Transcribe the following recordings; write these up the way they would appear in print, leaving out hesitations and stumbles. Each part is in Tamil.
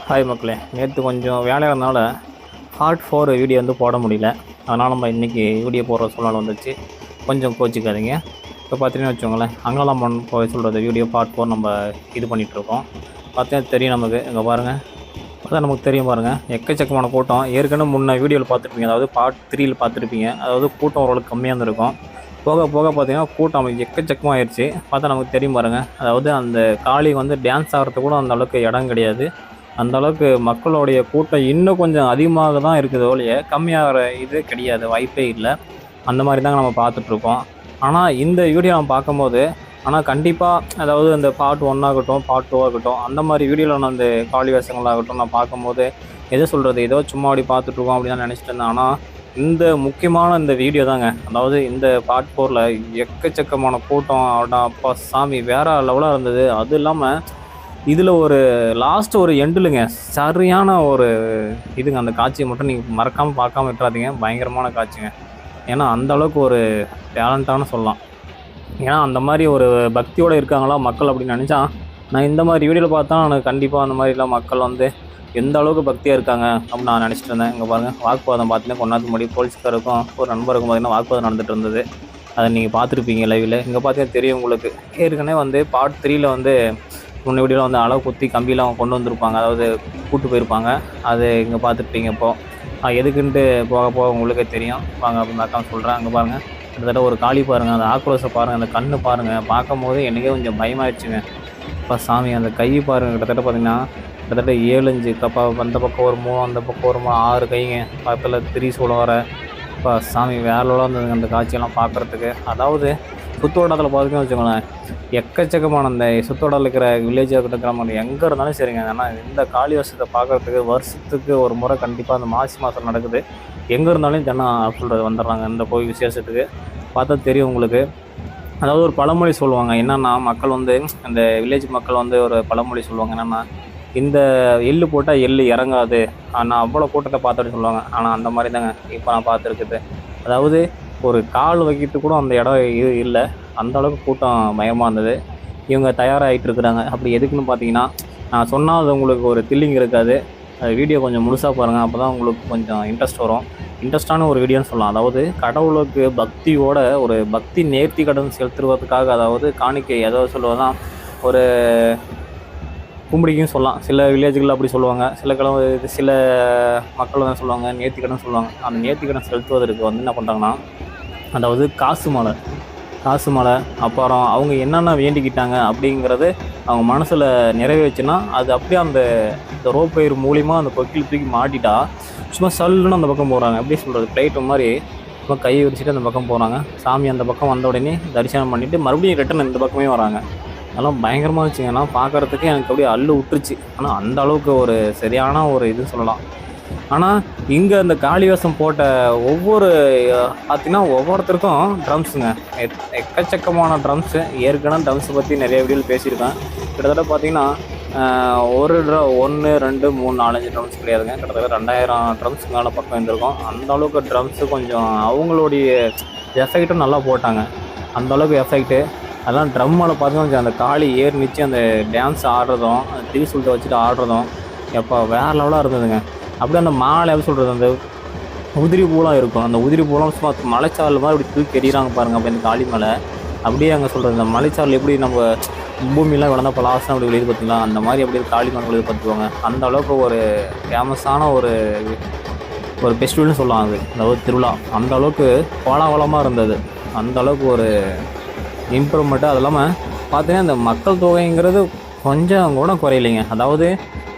ஹாய் மக்களே, நேற்று கொஞ்சம் வேலையாக இருந்தனால பார்ட் 4 வீடியோ வந்து போட முடியல. அதனால் நம்ம இன்றைக்கி வீடியோ போடுற சூழ்நிலை வந்துச்சு. கொஞ்சம் கோச்சிக்காதீங்க. இப்போ பார்த்தீங்கன்னு வச்சுக்கோங்களேன், அங்காளம்மன் போய் சொல்கிறது வீடியோ பார்ட் 4 நம்ம இது பண்ணிகிட்ருக்கோம். பார்த்தீங்கன்னா தெரியும் நமக்கு. இங்கே பாருங்கள், அதான் நமக்கு தெரியும் பாருங்கள், எக்கச்சக்கமான கூட்டம். ஏற்கனவே முன்ன வீடியோவில் பார்த்துருப்பீங்க, அதாவது பார்ட் 3ல் பார்த்துருப்பீங்க. அதாவது கூட்டம் ஓரளவுக்கு கம்மியாக இருந்திருக்கும். போக போக பார்த்தீங்கன்னா கூட்டம் எக்கச்சக்கமாக ஆயிடுச்சு. பார்த்தா நமக்கு தெரியும் பாருங்கள். அதாவது அந்த காளி வந்து டான்ஸ் ஆடுறதுக்கு கூட அந்த அளவுக்கு இடம் கிடையாது. அந்த அளவுக்கு மக்களுடைய கூட்டம் இன்னும் கொஞ்சம் அதிகமாக தான் இருக்குது ஒழிய கம்மியாகிற இது கிடையாது, வாய்ப்பே இல்லை. அந்த மாதிரி தாங்க நம்ம பார்த்துட்ருக்கோம். ஆனால் இந்த வீடியோ நம்ம பார்க்கும்போது கண்டிப்பாக அதாவது அந்த பார்ட் 1 ஆகட்டும், பார்ட் 2 ஆகட்டும், அந்த மாதிரி வீடியோவில் நான் அந்த காளி வேஷங்களாகட்டும் நான் பார்க்கும்போது எதை சொல்கிறது, ஏதோ சும்மா அப்படி பார்த்துட்ருக்கோம் அப்படின்னு தான் நினச்சிட்டு இருந்தேன். ஆனால் இந்த முக்கியமான இந்த வீடியோ தாங்க, அதாவது இந்த பார்ட் 4ல் எக்கச்சக்கமான கூட்டம். அப்பா சாமி வேறு லெவலாக இருந்தது. அது இல்லாமல் இதில் ஒரு லாஸ்ட்டு ஒரு எண்டுலுங்க சரியான ஒரு இதுங்க. அந்த காட்சியை மட்டும் நீங்கள் மறக்காமல் பார்க்காம விட்டுறாதீங்க. பயங்கரமான காட்சிங்க. ஏன்னா அந்தளவுக்கு ஒரு டேலண்ட்டான சொல்லலாம். ஏன்னா அந்த மாதிரி ஒரு பக்தியோடு இருக்காங்களா மக்கள் அப்படின்னு நினச்சா, நான் இந்த மாதிரி வீடியோவில் பார்த்தா எனக்கு கண்டிப்பாக அந்த மாதிரிலாம் மக்கள் வந்து எந்த அளவுக்கு பக்தியாக இருக்காங்க அப்படின்னு நான் நினச்சிட்டு இருந்தேன். இங்கே பாருங்கள், வாக்குவாதம் பார்த்தீங்கன்னா கொண்டாந்து முன்னாடி போலீஸ்காருக்கும் ஒரு நண்பருக்கும் பார்த்திங்கன்னா வாக்குவாதம் நடந்துகிட்டு இருந்தது. அதை நீங்கள் பார்த்துருப்பீங்க லைவில். இங்கே பார்த்தீங்கன்னா தெரியும் உங்களுக்கு. ஏற்கனவே வந்து பார்ட் 3ல் வந்து முன்ன வீடியோவில் வந்து அளவு குத்தி கம்பியில் அவங்க கொண்டு வந்திருப்பாங்க, அதாவது கூட்டு போயிருப்பாங்க. அது இங்கே பார்த்துருப்பீங்க. இப்போது எதுக்குன்ட்டு போக போக உங்களுக்கே தெரியும். வாங்க அப்படின்னு பார்க்காம சொல்கிறேன். அங்கே பாருங்கள், கிட்டத்தட்ட ஒரு காளி பாருங்கள், அந்த ஆக்ரோஷை பாருங்கள், அந்த கண்ணு பாருங்கள். பார்க்கும்போது எனக்கே கொஞ்சம் பயமாகிடுச்சுங்க. இப்போ சாமி அந்த கை பாருங்கள், கிட்டத்தட்ட பார்த்திங்கன்னா கிட்டத்தட்ட 7-5 கப்பா. அந்த பக்கம் ஒரு 3, அந்த பக்கம் ஒரு 6 கைங்க. பக்கத்தில் திரிசூலம் வர. இப்போ சாமி வேலைலாம் இருந்ததுங்க அந்த காட்சியெல்லாம் பார்க்குறதுக்கு. அதாவது சுத்தோட்டத்தில் பார்த்துக்கன்னு வச்சுக்கோங்களேன், எக்கச்சக்கமான அந்த சுத்தோட்டத்தில் இருக்கிற வில்லேஜாக இருக்கட்டும், கிராமம் எங்கே இருந்தாலும் சரிங்க. ஆனால் இந்த காளி வருஷத்தை பார்க்குறதுக்கு வருஷத்துக்கு ஒரு முறை கண்டிப்பாக அந்த மாசி மாதம் நடக்குது. எங்கே இருந்தாலும் ஜனம் சொல்கிறது வந்துடுறாங்க இந்த கோயில் விசேஷத்துக்கு. பார்த்தா தெரியும் உங்களுக்கு. அதாவது ஒரு பழமொழி சொல்லுவாங்க என்னென்னா, மக்கள் வந்து இந்த வில்லேஜ் மக்கள் வந்து ஒரு பழமொழி சொல்லுவாங்க என்னென்னா, இந்த எள்ளு போட்டால் எள்ளு இறங்காது. ஆனால் அவ்வளோ கூட்டத்தை பார்த்துட்டு சொல்லுவாங்க. ஆனால் அந்த மாதிரி தாங்க இப்போ நான் பார்த்துருக்குது. அதாவது ஒரு கால் வைக்கிறதுக்கு கூட அந்த இடம் இது இல்லை. அந்த அளவுக்கு கூட்டம் பயமாக இருந்தது. இவங்க தயாராகிட்டு இருக்கிறாங்க. அப்படி எதுக்குன்னு பார்த்தீங்கன்னா, நான் சொன்னால் அது உங்களுக்கு ஒரு தில்லிங் இருக்காது. அது வீடியோ கொஞ்சம் முழுசாக பாருங்கள், அப்போ தான் உங்களுக்கு கொஞ்சம் இன்ட்ரெஸ்ட் வரும். இன்ட்ரெஸ்டான ஒரு வீடியோன்னு சொல்லலாம். அதாவது கடவுளுக்கு பக்தியோட ஒரு பக்தி நேர்த்தி கடன் செலுத்துவதற்காக, அதாவது காணிக்கை ஏதாவது சொல்லுவதுதான் ஒரு கும்பிடிக்கும் சொல்லலாம். சில வில்லேஜுகளில் அப்படி சொல்லுவாங்க. சில மக்கள் தான் சொல்லுவாங்க நேர்த்திக்கடன் சொல்லுவாங்க. அந்த நேர்த்திக்கடன் செலுத்துவதற்கு வந்து என்ன பண்ணுறாங்கன்னா, அதாவது காசு மாலை அப்புறம் அவங்க என்னென்ன வேண்டிக்கிட்டாங்க அப்படிங்கிறது அவங்க மனசில் நிறைவேச்சுன்னா, அது அப்படியே அந்த ரோப் பயிர் மூலிமா அந்த கொக்கில் தூக்கி மாட்டிட்டா சும்மா சல்லுன்னு அந்த பக்கம் போகிறாங்க. எப்படி சொல்கிறது, பிளேட்டு மாதிரி சும்மா கையை விரிச்சிட்டு அந்த பக்கம் போகிறாங்க. சாமி அந்த பக்கம் வந்த உடனே தரிசனம் பண்ணிவிட்டு மறுபடியும் ரிட்டன் இந்த பக்கமே வராங்க. அதெல்லாம் பயங்கரமாக இருந்துச்சுங்க. ஏன்னா பார்க்குறதுக்கே எனக்கு அப்படியே அள்ளு விட்டுருச்சு. ஆனால் அந்த அளவுக்கு ஒரு சரியான ஒரு இது சொல்லலாம். ஆனால் இங்கே அந்த காளி வேஷம் போட்ட ஒவ்வொரு பார்த்திங்கன்னா ஒவ்வொருத்தருக்கும் ட்ரம்ஸுங்க, எக்கச்சக்கமான ட்ரம்ஸு. ஏற்கனவே ட்ரம்ஸை பற்றி நிறைய வீடியோவில் பேசியிருக்கேன். கிட்டத்தட்ட பார்த்திங்கன்னா 1 2 3 4 5 ட்ரம்ஸ் கிடையாதுங்க, கிட்டத்தட்ட 2000 ட்ரம்ஸுக்கு மேலே பக்கம் இருந்திருக்கும். அந்தளவுக்கு ட்ரம்ஸு கொஞ்சம் அவங்களுடைய எஃபெக்ட்டும் நல்லா போட்டாங்க. அந்தளவுக்கு எஃபெக்ட்டு. அதெல்லாம் ட்ரம் மேலே பார்த்தீங்கன்னா அந்த காளி ஏறி நிச்சு அந்த டான்ஸ் ஆடுறதும், அந்த திரிசூலத்தை வச்சுட்டு ஆடுறதும் எப்போ வேறு லெவலாக இருந்ததுங்க. அப்படியே அந்த மாலை எப்படி சொல்கிறது, அந்த உதிரி பூலாம் இருக்கும். அந்த உதிரி பூலாம் சும்மா மலைச்சாரல் மாதிரி அப்படி தூக்கி எறிகிறாங்க பாருங்கள். அப்படி அந்த காளி மலை அப்படியே அங்கே சொல்கிறது, இந்த மலைச்சாரல் எப்படி நம்ம பூமியெலாம் விளந்தா பலாசம் அப்படி வெளியே பார்த்திங்களா, அந்த மாதிரி அப்படியே காளி மலை வெளியே பார்த்துக்குவாங்க. அந்த அளவுக்கு ஒரு ஃபேமஸான ஒரு ஃபெஸ்டிவல்னு சொல்லலாம் அது, அதாவது திருவிழா. அந்த அளவுக்கு கோலாகலமாக இருந்தது. அந்த அளவுக்கு ஒரு இம்ப்ரூவ்மெண்ட்டு. அது இல்லாமல் பார்த்தீங்கன்னா இந்த மக்கள் தொகைங்கிறது கொஞ்சம் கூட குறையிலைங்க. அதாவது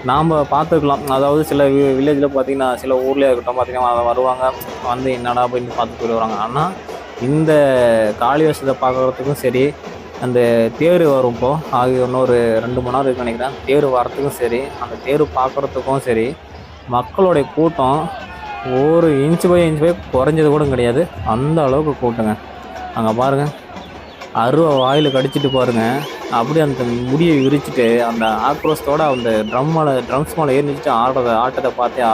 நாம் பார்த்துக்கலாம். அதாவது சில வில்லேஜில் பார்த்திங்கன்னா, சில ஊர்லேயே இருக்கட்டும் பார்த்திங்கன்னா வருவாங்க, வந்து என்னடா அப்படின்னு பார்த்து போயிடுவாங்க. ஆனால் இந்த காளி வேஷத்தை பார்க்குறதுக்கும் சரி, அந்த தேர் வரும் இப்போது இன்னொரு 2 மணி நேரம் இருக்குன்னு நினைக்கிறேன். தேர் வரத்துக்கும் சரி, அந்த தேர் பார்க்குறதுக்கும் சரி, மக்களுடைய கூட்டம் ஒரு இன்ச்சு பை குறைஞ்சது கூட கிடையாது. அந்த அளவுக்கு கூட்டங்க. அங்கே பாருங்கள், அருவா வாயில் கடிச்சிட்டு பாருங்கள். அப்படியே அந்த முடியை விரிச்சிட்டு அந்த ஆக்ரோஷத்தோடு அந்த ட்ரம்ஸ் மேலே ஏறிச்சிட்டு ஆட்டத்தை பார்த்தா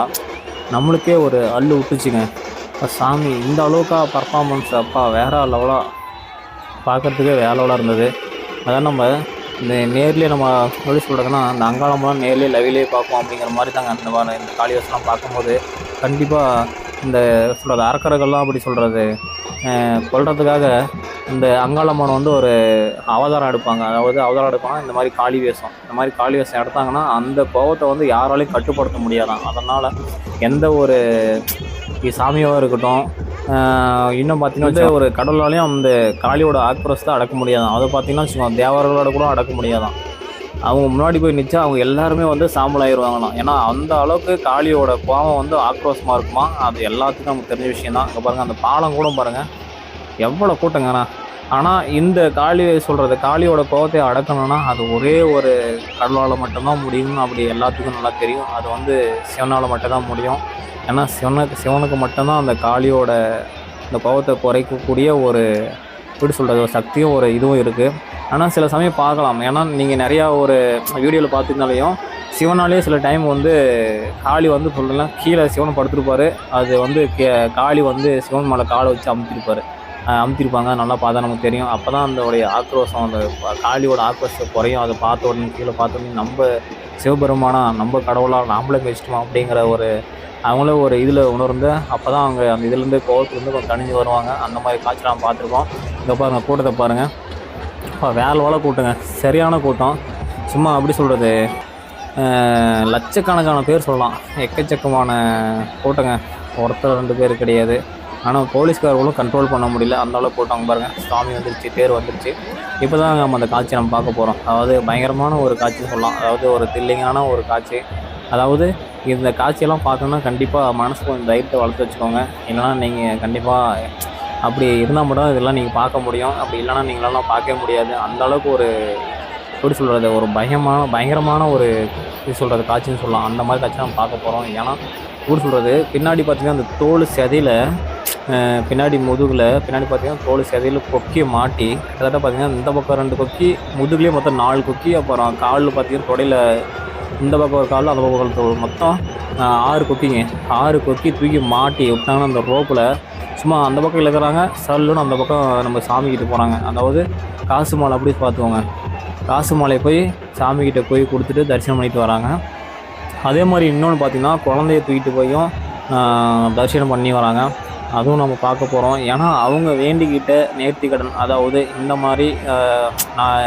நம்மளுக்கே ஒரு அள்ளு விட்டுச்சுங்க. சாமி இந்த அளவுக்கா பர்ஃபார்மன்ஸ், அப்பா வேறு லெவலாக பார்க்குறதுக்கே வேற லெவலாக இருந்தது. அதான் நம்ம இந்த நேர்லேயே நம்ம எப்படி சொல்கிறதுன்னா, அந்த அங்காளம்லாம் நேர்லேயே லைவ்லேயே பார்ப்போம் அப்படிங்கிற மாதிரி தாங்க இந்த காளிதாஸ்லாம் பார்க்கும்போது கண்டிப்பாக இந்த சொல்கிறது அரக்கர்கள்லாம் அப்படி சொல்கிறது கொல்றதுக்காக இந்த அங்காளம்மன் வந்து ஒரு அவதாரம் எடுப்பாங்க. அதாவது அவதாரம் எடுப்பாங்கன்னா இந்த மாதிரி காளி வேஷம். இந்த மாதிரி காளி வேஷம் எடுத்தாங்கன்னா அந்த கோபத்தை வந்து யாராலையும் கட்டுப்படுத்த முடியாதாம். அதனால் எந்த ஒரு சாமியாக இருக்கட்டும், இன்னும் பார்த்தீங்கன்னா ஒரு கடவுளாலையும் அந்த காளியோட ஆக்ரோஷத்தை அடக்க முடியாதான். அதை பார்த்தீங்கன்னா வச்சுக்கோங்க, தேவர்களோட கூட அடக்க முடியாதான். அவங்க முன்னாடி போய் நிச்சா அவங்க எல்லாருமே வந்து சாம்பல் ஆயிடுவாங்களாம். ஏன்னா அந்த அளவுக்கு காளியோட கோபம் வந்து ஆக்ரோஷமாக இருக்குமா. அது எல்லாத்துக்கும் நமக்கு தெரிஞ்ச விஷயம் தான். இங்கே பாருங்கள், அந்த பாலம் கூட பாருங்கள் எவ்வளோ கூட்டங்கண்ணா. ஆனால் இந்த காளி சொல்கிறது காளியோட கோபத்தை அடக்கணும்னா அது ஒரே ஒரு கடவுளால் மட்டும்தான் முடியும்னு அப்படி எல்லாத்துக்கும் நல்லா தெரியும். அது வந்து சிவனால் மட்டும்தான் முடியும். ஏன்னா சிவனுக்கு மட்டும்தான் அந்த காளியோட இந்த கோபத்தை குறைக்கக்கூடிய ஒரு எப்படி சொல்கிறது ஒரு சக்தியும் ஒரு இதுவும் இருக்குது. ஆனால் சில சமயம் பார்க்கலாம். ஏன்னா நீங்கள் நிறையா ஒரு வீடியோவில் பார்த்துருந்தாலையும் சிவனாலே சில டைம் வந்து காளி வந்து சொல்லலாம் கீழே சிவனை படுத்துருப்பார். அது வந்து காளி வந்து சிவன் மேலே காலை வச்சு அமுத்திருப்பாங்க. நல்லா பார்த்தா நமக்கு தெரியும். அப்போ தான் அதோடைய ஆக்ரோஷம், அந்த காளியோட ஆக்ரோஷத்தை குறையும். அதை பார்த்த உடனே கீழே பார்த்த உடனே நம்ம சிவபெருமானா நம்ம கடவுளாக நாமளே மிச்சிட்டோம் அப்படிங்கிற ஒரு அவங்களே ஒரு இதில் உணர்ந்து அப்போ தான் அவங்க அந்த இதுலேருந்து கோவத்துலேருந்து கொஞ்சம் தணிஞ்சு வருவாங்க. அந்த மாதிரி காட்சி நாம் பார்த்துருக்கோம். இங்கே பாருங்கள், கூட்டத்தை பாருங்கள். இப்போ வேலை கூட்டங்க, சரியான கூட்டம். சும்மா அப்படி சொல்கிறது லட்சக்கணக்கான பேர் சொல்லலாம். எக்கச்சக்கமான கூட்டங்க, ஒருத்தர் 2 பேர் கிடையாது. ஆனால் போலீஸ்காரர்களும் கண்ட்ரோல் பண்ண முடியல, அந்தளவுக்கு கூட்டம். பாருங்கள், சாமி வந்துருச்சு, தேர் வந்துருச்சு. இப்போ தான் நம்ம அந்த காட்சி நம்ம பார்க்க போகிறோம். அதாவது பயங்கரமான ஒரு காட்சி சொல்லலாம். அதாவது ஒரு தில்லிங்கான ஒரு காட்சி. அதாவது இந்த காட்சியெல்லாம் பார்க்கணுன்னா கண்டிப்பாக மனசுக்கு கொஞ்சம் தைரியத்தை வளர்த்து வச்சுக்கோங்க. இல்லைனா நீங்கள் கண்டிப்பாக அப்படி இருந்தால் மட்டும் இதெல்லாம் நீங்கள் பார்க்க முடியும். அப்படி இல்லைனா நீங்களெல்லாம் பார்க்கவே முடியாது. அந்தளவுக்கு ஒரு எப்படி சொல்கிறது ஒரு பயங்கரமான ஒரு இது சொல்கிறது காட்சின்னு சொல்லலாம். அந்த மாதிரி காட்சி நம்ம பார்க்க போகிறோம். ஏன்னா எப்படி சொல்கிறது பின்னாடி பார்த்திங்கன்னா அந்த தோல் செதையில் பின்னாடி முதுகில் பின்னாடி பார்த்திங்கன்னா தோல் செதையில் கொக்கி மாட்டி கிட்டத்தட்ட பார்த்திங்கன்னா இந்த பக்கம் 2 கொக்கி, முதுகுலேயே மொத்தம் 4 கொக்கி, அப்புறம் காலில் பார்த்திங்கன்னா தொடையில் இந்த பக்கம் ஒரு காலில் அந்த பக்கம் தோல் மொத்தம் 6 கொக்கிங்க. 6 கொக்கி தூக்கி மாட்டி விட்டாங்கன்னா அந்த ரோப்பில் சும்மா அந்த பக்கம் இழுக்கிறாங்க, சல்லுன்னு அந்த பக்கம் நம்ம சாமிக்கிட்ட போகிறாங்க. அதாவது காசு மாலை அப்படி பார்த்துக்கோங்க. காசு மாலை போய் சாமிக்கிட்ட போய் கொடுத்துட்டு தரிசனம் பண்ணிட்டு வராங்க. அதே மாதிரி இன்னொன்று பார்த்திங்கன்னா குழந்தைய தூக்கிட்டு போயும் தரிசனம் பண்ணி வராங்க. அதுவும் நம்ம பார்க்க போகிறோம். ஏன்னா அவங்க வேண்டிக்கிட்ட நேர்த்திக்கடன், அதாவது இந்த மாதிரி நான்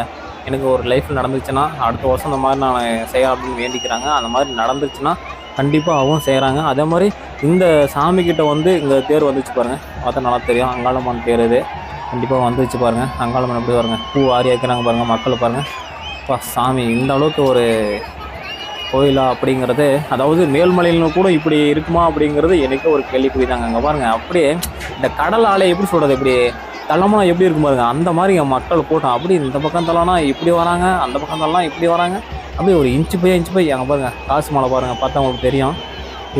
எனக்கு ஒரு லைஃப்பில் நடந்துச்சுன்னா அடுத்த வருஷம் இந்த மாதிரி நான் செய்ய அப்படின்னு வேண்டிக்கிறாங்க. அந்த மாதிரி நடந்துச்சுன்னா கண்டிப்பாக அவங்க செய்கிறாங்க. அதே மாதிரி இந்த சாமிக்கிட்ட வந்து இங்கே தேர் வந்துச்சு பாருங்கள், பார்த்தா நல்லா தெரியும். அங்காளம்மன் தேர் இது கண்டிப்பாக வந்துச்சு பாருங்கள். அங்காளம்மன் எப்படி பாருங்கள், பூ ஆரி வைக்கிறாங்க பாருங்கள், மக்களை பாருங்கள். அப்பா சாமி இந்த அளவுக்கு ஒரு கோயிலா அப்படிங்கிறது, அதாவது மேல்மலையில் கூட இப்படி இருக்குமா அப்படிங்கிறது எனக்கே ஒரு கேள்விக்குறி தாங்க. அங்கே பாருங்கள், அப்படியே இந்த கடல் ஆலை எப்படி சொல்கிறது, இப்படி தள்ளமா எப்படி இருக்கும் பாருங்க, அந்த மாதிரி என் மக்கள் கூட்டம். அப்படி இந்த பக்கம் தள்ளனா இப்படி வராங்க, அந்த பக்கம் தள்ளலாம் இப்படி வராங்க. அப்படியே ஒரு இன்ச்சு போய் அங்கே பாருங்கள் காசு மாலை பாருங்கள், பார்த்தா உங்களுக்கு தெரியும்.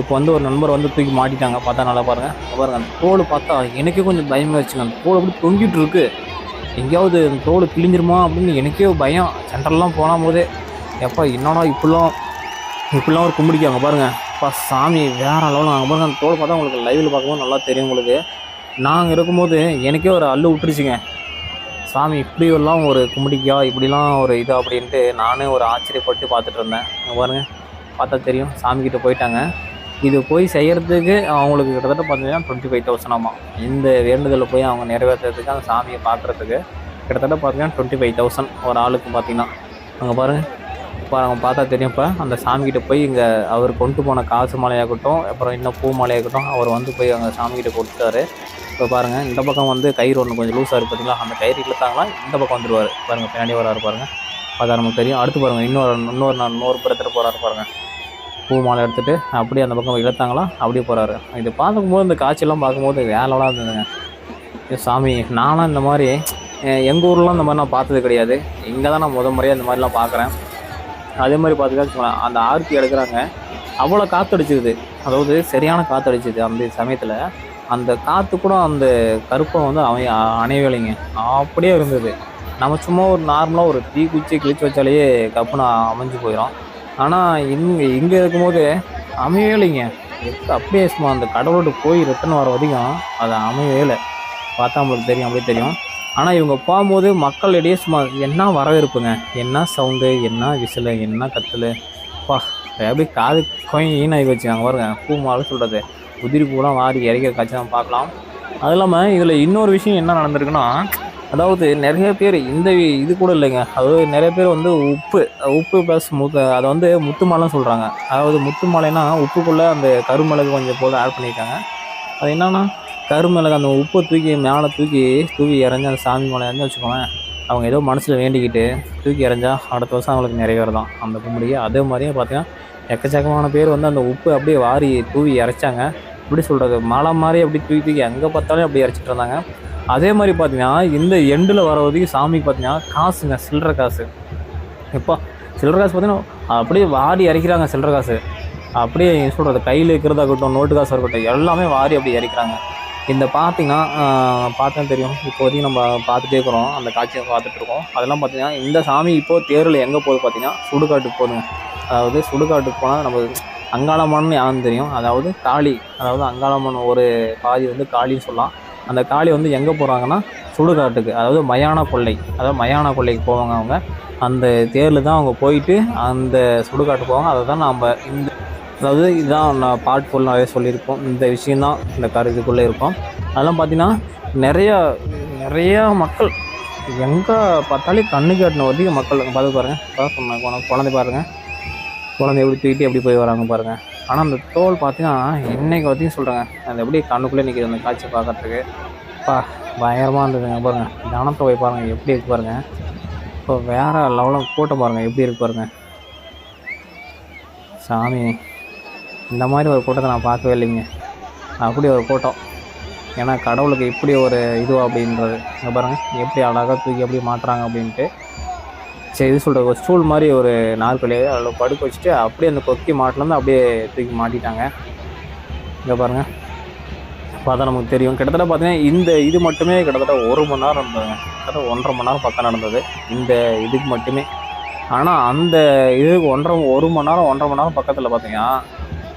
இப்போ வந்து ஒரு நண்பர் வந்து தூக்கி மாட்டிட்டாங்க, பார்த்தா நல்லா பாருங்கள். பாருங்கள் அந்த தோல் பார்த்தா எனக்கே கொஞ்சம் பயமாக வச்சுங்க. அந்த தோல் அப்படி தொங்கிட்டு இருக்கு, எங்கேயாவது அந்த தோல் கிழிஞ்சிருமா அப்படின்னு எனக்கே பயம். சென்டர்லாம் போனால் போதே எப்போ என்னடா இப்படிலாம் ஒரு கும்பிடிக்காங்க பாருங்கள். அப்பா சாமி வேறு அளவில் நாங்கள் பாருங்கள். அந்த தோல் பார்த்தா உங்களுக்கு லைவில் பார்க்கும்போது நல்லா தெரியும் உங்களுக்கு. நாங்கள் இருக்கும்போது எனக்கே ஒரு அள்ளு விட்டுருச்சுங்க. சாமி இப்படி எல்லாம் ஒரு கும்பிடிக்கா, இப்படிலாம் ஒரு இது அப்படின்ட்டு நானே ஒரு ஆச்சரியப்பட்டு பார்த்துட்டு இருந்தேன். பாருங்கள், பார்த்தா தெரியும். சாமிக்கிட்ட போயிட்டாங்க. இது போய் செய்கிறதுக்கு அவங்களுக்கு கிட்டத்தட்ட பார்த்தீங்கன்னா 25,000 ஆமாம். இந்த வேண்டுதலில் போய் அவங்க நிறைவேற்றுறதுக்கு அந்த சாமியை பார்க்குறதுக்கு கிட்டத்தட்ட பார்த்தீங்கன்னா 25,000 ஒரு ஆளுக்கு. பார்த்தீங்கன்னா அங்கே பாருங்கள், இப்போ அவங்க பார்த்தா தெரியும். இப்போ அந்த சாமிக்கிட்ட போய் இங்கே அவர் கொண்டு போன காசு மாலையாகட்டும், அப்புறம் இன்னும் பூ மாலையாகட்டும், அவர் வந்து போய் அங்கே சாமிக்கிட்ட கொடுத்துட்டாரு. இப்போ பாருங்கள், இந்த பக்கம் வந்து கயிறு ஒன்று கொஞ்சம் லூஸாக இருக்குது பார்த்தீங்களா, அந்த கயிறு இழுத்தாங்களா இந்த பக்கம் வந்துடுவார் பாருங்கள், பின்னாடி வராரு பாருங்கள். பார்த்தா நமக்கு தெரியும். அடுத்து பாருங்கள், இன்னொரு புறத்தில் போகிறாரு பாருங்கள், பூ மாலை எடுத்துகிட்டு அப்படியே அந்த பக்கம் இழுத்தாங்களா அப்படியே போகிறாரு. இது பார்க்கும்போது இந்த காட்சியெல்லாம் பார்க்கும்போது வேலைலாம் இருந்ததுங்க. சாமி நானும் இந்த மாதிரி எங்கள் ஊர்லாம் இந்த மாதிரி நான் பார்த்தது கிடையாது. இங்கே தான் நான் முறையாக இந்த மாதிரிலாம் பார்க்குறேன். அதே மாதிரி பார்த்துக்கிட்டா அந்த ஆர்த்தி எடுக்கிறாங்க, அவ்வளோ காற்றடிச்சிது. அதாவது சரியான காற்றடிச்சிது அந்த சமயத்தில். அந்த காற்று கூட அந்த கருப்பை வந்து அணையவில்லைங்க, அப்படியே இருந்தது. நம்ம சும்மா ஒரு நார்மலாக ஒரு தீக்குச்சி கிழிச்சு வச்சாலேயே கப்புன்னு அமைஞ்சு போயிடும். ஆனால் இங்கே இருக்கும்போது அமையலைங்க, அப்படியே சும்மா அந்த கடவுளோடு போய் ரிட்டர்ன் வர வரைக்கும் அது அமையவே இல்லை. பார்த்தா நம்மளுக்கு தெரியும், அப்படியே தெரியும். ஆனால் இவங்க போகும்போது மக்களிடையே சும்மா என்ன வரவேற்புங்க, என்ன சவுண்டு, என்ன விசிலு, என்ன கத்தல், பா அப்படியே காது கொயின்னு வச்சுக்காங்க பாருங்க. பூ மாலை சொல்கிறது உதிரி பூலாம் வாரி இறக்கிற காட்சி தான் பார்க்கலாம். அது இல்லாமல் இதில் இன்னொரு விஷயம் என்ன நடந்திருக்குன்னா, அதாவது நிறைய பேர் இந்த இது கூட இல்லைங்க, அதாவது நிறைய பேர் வந்து உப்பு ப்ளஸ் அதை வந்து முத்து மாலைன்னு சொல்கிறாங்க. அதாவது முத்து மாலைன்னா உப்புக்குள்ளே அந்த கருமிளகு கொஞ்சம் போல ஆட் பண்ணியிருக்காங்க. அது என்னன்னா கருமிளகு அந்த உப்பை தூக்கி மேலே தூக்கி இறஞ்சி அந்த சாமி மேலே இறஞ்சி வச்சுக்கோங்களேன், அவங்க ஏதோ மனசில் வேண்டிக்கிட்டு தூக்கி இறஞ்சா அடுத்த வருஷம் அவங்களுக்கு நிறைவேறதான் அந்த கும்பிடியே. அதே மாதிரியே பார்த்தீங்கன்னா எக்கச்சக்கமான பேர் வந்து அந்த உப்பு அப்படியே வாரி தூவி இறைச்சாங்க. எப்படி சொல்கிறது, மலை மாதிரி அப்படி தூக்கி எங்கே பார்த்தாலும் அப்படி இறைச்சிட்டு இருந்தாங்க. அதே மாதிரி பார்த்தீங்கன்னா இந்த எண்டில் வர வரைக்கும் சாமிக்கு பார்த்தீங்கன்னா காசுங்க, சில்லற காசு. எப்போ சில்லற காசு பார்த்தீங்கன்னா அப்படியே வாரி இறைக்கிறாங்க. சில்லற காசு அப்படியே சொல்கிறது கையில் இருக்கிறதா இருக்கட்டும், நோட்டு காசாக இருக்கட்டும், எல்லாமே வாரி அப்படி இறைக்கிறாங்க. இந்த பார்த்திங்கன்னா பார்த்தா தெரியும். இப்போதைக்கு நம்ம பார்த்துட்டே இருக்கிறோம், அந்த காட்சியை பார்த்துட்ருக்கோம். அதெல்லாம் பார்த்திங்கன்னா இந்த சாமி இப்போது தேரில் எங்கே போகுது பார்த்திங்கன்னா சுடுகாட்டுக்கு போகுதுங்க. அதாவது சுடுகாட்டுக்கு போனால் நம்ம அங்காளம்மன்னு யாருன்னு தெரியும். அதாவது காளி, அதாவது அங்காளம்மன் ஒரு பாதி வந்து காளின்னு சொல்லலாம். அந்த காளி வந்து எங்கே போகிறாங்கன்னா சுடுகாட்டுக்கு, அதாவது மயான கொள்ளைக்கு போவாங்க அவங்க. அந்த தேரில் தான் அவங்க போயிட்டு அந்த சுடுகாட்டு போவாங்க. அதை தான் நம்ம அதாவது இதுதான் நான் பார்ட் ஃபுல் நிறைய சொல்லியிருக்கோம். இந்த விஷயந்தான் இந்த இதுக்குள்ளே இருக்கும். அதெல்லாம் பார்த்திங்கன்னா நிறையா மக்கள் எங்கே பார்த்தாலே கண்ணுக்கு எட்டின அதிக மக்கள் பார்த்து பாருங்கள். குழந்தை பாருங்கள், குழந்தை எப்படி தூக்கிட்டு எப்படி போய் வராங்க பாருங்கள். ஆனால் அந்த தோல் பார்த்திங்கன்னா இன்றைக்கி வரைக்கும் சொல்கிறாங்க, அந்த எப்படி கண்ணுக்குள்ளே நிற்கிது அந்த காட்சி பார்க்குறதுக்கு. பயங்கரமாக இருந்ததுங்க பாருங்கள். ஜனத்தொகை பாருங்கள் எப்படி இருக்கு பாருங்கள். இப்போ வேறு லெவலில் கூட்டம் பாருங்கள் எப்படி இருக்கு பாருங்கள். சாமி, இந்த மாதிரி ஒரு கூட்டத்தை நான் பார்க்கவே இல்லைங்க. அப்படி ஒரு கூட்டம். ஏன்னா கடவுளுக்கு இப்படி ஒரு இதுவா அப்படின்றது. இங்கே பாருங்கள் எப்படி அழகாக தூக்கி எப்படி மாட்டுறாங்க அப்படின்ட்டு. சரி, இது சொல்கிறது ஒரு ஸ்டூல் மாதிரி ஒரு நாற்காலியை அதில் படுக்க வச்சுட்டு அப்படியே அந்த கொக்கி மாட்டிலேருந்து அப்படியே தூக்கி மாட்டிட்டாங்க. இங்கே பாருங்கள், பார்த்தா நமக்கு தெரியும். கிட்டத்தட்ட பார்த்தீங்கன்னா இந்த இது மட்டுமே கிட்டத்தட்ட 1 மணி நேரம் இருந்ததுங்க. கிட்டத்தட்ட 1.5 மணி நேரம் பக்கம் நடந்தது இந்த இதுக்கு மட்டுமே. ஆனால் அந்த இதுக்கு 1 மணி நேரம் 1.5 மணி நேரம் பக்கத்தில் பார்த்தீங்கன்னா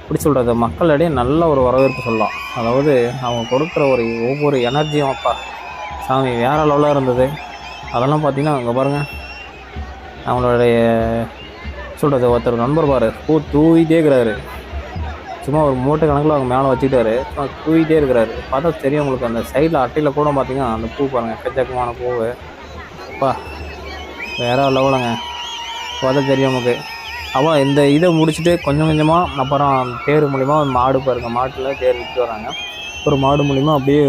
எப்படி சொல்கிறது, மக்களிடையே நல்ல ஒரு வரவேற்பு சொல்லலாம். அதாவது அவங்க கொடுக்குற ஒவ்வொரு எனர்ஜியும் சாமி வேறு லெவலாக இருந்தது. அதெல்லாம் பார்த்திங்கன்னா அங்கே பாருங்கள், அவங்களுடைய சொல்கிறது ஒருத்தர் நண்பர் பூ தூவிட்டே இருக்கிறாரு. சும்மா ஒரு மூட்டை கணக்கில் அவங்க மேலே வச்சுக்கிட்டாரு, சும்மா தூவிட்டே இருக்கிறாரு. பார்த்தா தெரியும் உங்களுக்கு. அந்த சைடில் அட்டையில் கூட பார்த்திங்கன்னா அந்த பூ பாருங்கள், எக்கச்சக்கமான பூவு. வேறு லெவலுங்க. பார்த்தா தெரியும் நமக்கு. அவன் இந்த இதை முடிச்சுட்டு கொஞ்சம் கொஞ்சமாக அப்புறம் தேர் மூலிமா மாடு பாருங்கள், மாட்டில் தேர் விட்டு வராங்க. ஒரு மாடு மூலிமா அப்படியே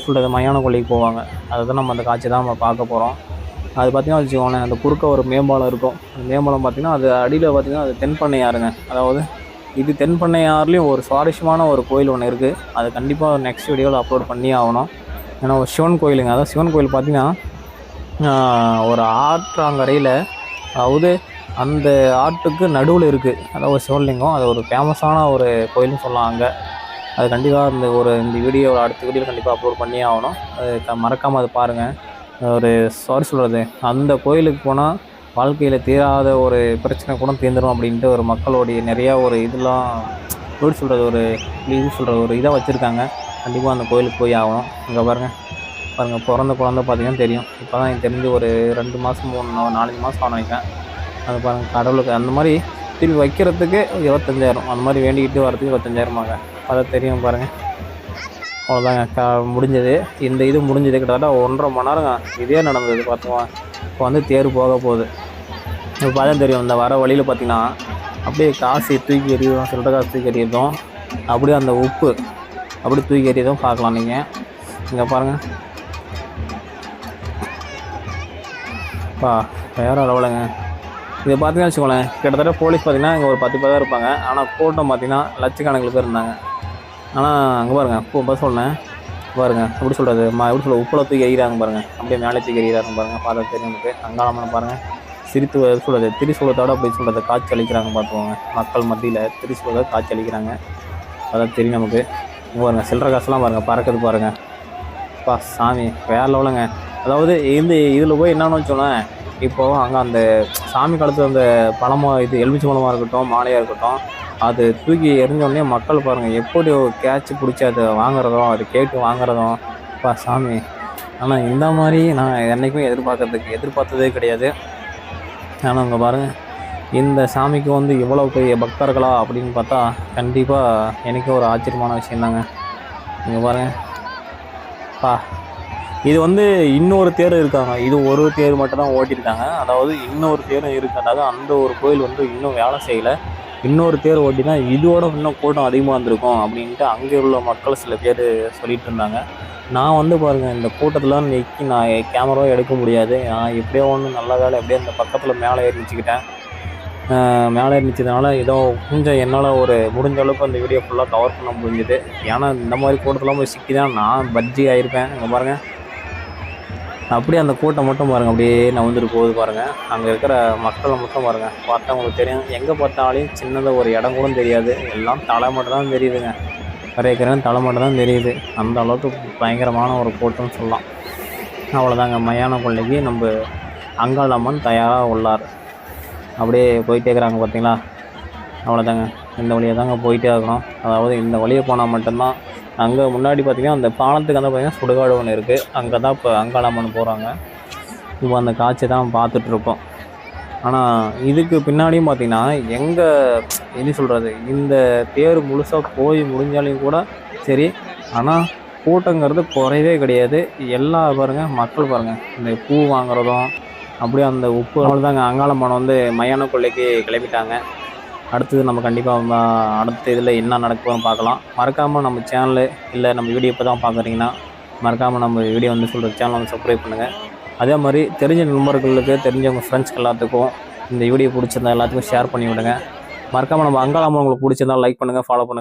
சொல்கிறது மயான கொள்ளைக்கு போவாங்க. அதை தான் நம்ம அந்த காட்சி தான் நம்ம பார்க்க போகிறோம். அது பார்த்திங்கன்னா வச்சுக்கோங்களேன், அந்த குறுக்க ஒரு மேம்பாலம் இருக்கும். அந்த மேம்பாலம் பார்த்திங்கன்னா அது அடியில் பார்த்திங்கன்னா அது தென்பண்ணையாறுங்க. அதாவது இது தென்பண்ணையாறுலேயும் ஒரு சுவாரஸ்யமான ஒரு கோயில் ஒன்று இருக்குது. அது கண்டிப்பாக நெக்ஸ்ட் வீடியோவில் அப்லோட் பண்ணி ஆகணும். ஏன்னா ஒரு சிவன் கோயிலுங்க. அதாவது சிவன் கோயில் பார்த்திங்கன்னா ஒரு ஆற்றாங்கரையில், அதாவது அந்த ஆற்றுக்கு நடுவில் இருக்குது. அதாவது ஒரு சிவலிங்கம். அது ஒரு ஃபேமஸான ஒரு கோயில்னு சொல்லலாம் அங்கே. அது கண்டிப்பாக இந்த வீடியோ அடுத்த வீடியோவில் கண்டிப்பாக அப்லோட் பண்ணியே ஆகணும். அது மறக்காமல் அது பாருங்கள். ஒரு சொல்கிறது, அந்த கோயிலுக்கு போனால் வாழ்க்கையில் தீராத ஒரு பிரச்சனை கூட தீர்ந்துடும் அப்படின்ட்டு ஒரு மக்களுடைய நிறையா ஒரு இதெல்லாம் எப்படி சொல்கிறது, ஒரு இதாக வச்சுருக்காங்க. கண்டிப்பாக அந்த கோயிலுக்கு போய் ஆகணும். அங்கே பாருங்கள் பிறந்த குழந்தை பார்த்திங்கன்னா தெரியும். இப்போ தான் எனக்கு தெரிஞ்சு ஒரு 2 மாதம் 4 மாதம் நினைக்கிறேன். அது பாருங்கள், கடவுளுக்கு அந்த மாதிரி திருப்பி வைக்கிறதுக்கு 25,000, அந்த மாதிரி வேண்டிக்கிட்டு வரதுக்கு 25,000 ஆக. அதை தெரியும் பாருங்கள். அவ்வளோதாங்க, முடிஞ்சது. இந்த இது முடிஞ்சது. கிட்டத்தட்ட 1.5 மணி நேரம் இதே நடந்தது. பார்த்துக்குவோம். இப்போ வந்து தேர் போக போகுது. இப்போ பார்த்தா தெரியும், இந்த வர வழியில் பார்த்திங்கன்னா அப்படியே காசு தூக்கி எறியதும், சில்லற காசு தூக்கி எறியதும், அப்படியே அந்த உப்பு அப்படி தூக்கி எறியதும் பார்க்கலாம் நீங்கள். இங்கே பாருங்கள், வேறு லெவலுங்க. இது பார்த்திங்கன்னா வச்சுக்கோங்களேன், கிட்டத்தட்ட போலீஸ் பார்த்திங்கன்னா இங்கே ஒரு 10 பேர் தான் இருப்பாங்க. ஆனால் கூட்டம் பார்த்திங்கன்னா லட்சக்கணக்கில் பேர் இருந்தாங்க. ஆனால் அங்கே பாருங்கள், இப்போ சொன்னேன் பாருங்கள், எப்படி சொல்கிறது, உப்பில் தூக்கி எறிகிறாங்க பாருங்கள். அப்படியே மேலே தூக்கி எறிகிறாங்க பாருங்கள். பார்த்தா தெரியும் நமக்கு. அங்காளம்மனை பாருங்கள், சிரித்து சொல்கிறது திரிசூலத்தோடு அப்படி சொல்கிறது காட்சி அளிக்கிறாங்க. பார்த்துக்கோங்க, மக்கள் மத்தியில் திரிசூலத்தோடு காட்சி அளிக்கிறாங்க. அதான் தெரியும் நமக்கு. இங்கே பாருங்கள், சில்லற காசுலாம் பாருங்கள் பறக்குது பாருங்கள். சாமி வேறு லெவலுங்க. அதாவது இதில் போய் என்னன்னு வச்சோன்னே, இப்போது அங்கே அந்த சாமி காலத்தில் அந்த பழமாக எலுமிச்சை பழமாக இருக்கட்டும், மாலையாக இருக்கட்டும், அது தூக்கி எறிஞ்சோடனே மக்கள் பாருங்கள் எப்படி கேட்ச் பிடிச்சி அதை வாங்குறதும், அது கேட்டு வாங்குறதும். சாமி ஆனால் இந்த மாதிரி நான் என்றைக்குமே எதிர்பார்த்ததே கிடையாது. ஆனால் அங்கே பாருங்கள், இந்த சாமிக்கு வந்து இவ்வளோ பெரிய பக்தர்களா அப்படின்னு பார்த்தா கண்டிப்பாக எனக்கே ஒரு ஆச்சரியமான விஷயந்தாங்க. இங்கே பாருங்கள் இது வந்து இன்னொரு தேர் இருக்காங்க. இது ஒரு தேர் மட்டும் தான் ஓட்டியிருக்காங்க. அதாவது இன்னொரு தேரும் இருக்கு. அதாவது அந்த ஒரு கோயில் வந்து இன்னும் வேலை செய்யலை. இன்னொரு தேர் ஓட்டினா இதோட இன்னும் கூட்டம் அதிகமாக இருந்திருக்கும் அப்படின்ட்டு அங்கே உள்ள மக்கள் சில பேர் சொல்லிட்டு இருந்தாங்க. நான் வந்து பாருங்கள், இந்த கூட்டத்தில் நிற்கி நான் கேமராவும் எடுக்க முடியாது. நான் எப்படியோ ஒன்று நல்ல வேலை எப்படியோ இந்த பக்கத்தில் மேலே ஏறி நிற்சிக்கிட்டேன். மேலே இருந்துச்சதுனால ஏதோ கொஞ்சம் என்னால் ஒரு முடிஞ்ச அளவுக்கு அந்த வீடியோ ஃபுல்லாக கவர் பண்ண முடிஞ்சுது. ஏன்னா இந்த மாதிரி கூட்டத்தெல்லாம் போய் சிக்கி தான் நான் பஜ்ஜி ஆகிருப்பேன். அங்கே பாருங்கள், அப்படியே அந்த கூட்டம் மட்டும் பாருங்கள், அப்படியே நவுந்துட்டு போகுது பாருங்கள். அங்கே இருக்கிற மக்களை மட்டும் பாருங்கள், பார்த்தா உங்களுக்கு தெரியும். எங்கே பார்த்தாலையும் சின்னதாக ஒரு இடம் கூட தெரியாது. எல்லாம் தலை மட்டும் தான் தெரியுதுங்க. வரைக்கிறேன் தலை மட்டும் தான் தெரியுது. அந்த அளவுக்கு பயங்கரமான ஒரு கூட்டம்னு சொல்லலாம். அவ்வளோதாங்க, மயான கொள்ளைக்கு நம்ம அங்காளம்மன் தயாராக உள்ளார். அப்படியே போயிட்டே இருக்கிறாங்க பார்த்தீங்களா. அவ்வளோதாங்க, இந்த வழியாக தாங்க போயிட்டே இருக்கணும். அதாவது இந்த வழியை போனால் மட்டும்தான். அங்கே முன்னாடி பார்த்திங்கன்னா அந்த பாலத்துக்கு வந்து பார்த்திங்கன்னா சுடுகாடு ஒன்று இருக்குது. அங்கே தான் இப்போ அங்காளம்மன் போகிறாங்க. இப்போ அந்த காட்சி தான் பார்த்துட்ருக்கோம். ஆனால் இதுக்கு பின்னாடியும் பார்த்திங்கன்னா எங்கே எப்படி சொல்கிறது, இந்த தேர் முழுசாக போய் முடிஞ்சாலையும் கூட சரி, ஆனால் கூட்டங்கிறது குறையவே கிடையாது. எல்லா பாருங்கள், மக்கள் பாருங்கள், இந்த பூ வாங்குறதும் அப்படியே அந்த உப்பு. அவ்வளோதாங்க, அங்காளம்மன் வந்து மயான கொள்ளைக்கு கிளம்பிட்டாங்க. அடுத்தது நம்ம கண்டிப்பாக அடுத்த இதில் என்ன நடக்குதுன்னு பார்க்கலாம். மறக்காமல் நம்ம சேனலு இல்லை நம்ம வீடியோ இப்போ தான் பார்க்குறீங்கன்னா மறக்காமல் நம்ம வீடியோ வந்து சொல்கிற சேனலை வந்து சப்ஸ்கிரைப் பண்ணுங்கள். அதே மாதிரி தெரிஞ்ச நண்பர்களுக்கு, தெரிஞ்சவங்க ஃப்ரெண்ட்ஸ்க்கு எல்லாத்துக்கும் இந்த வீடியோ பிடிச்சிருந்தா எல்லாத்துக்கும் ஷேர் பண்ணி விடுங்க. மறக்காமல் நம்ம அங்காளம்மன் உங்களுக்கு பிடிச்சிருந்தா லைக் பண்ணுங்கள், ஃபாலோ பண்ணுங்கள்.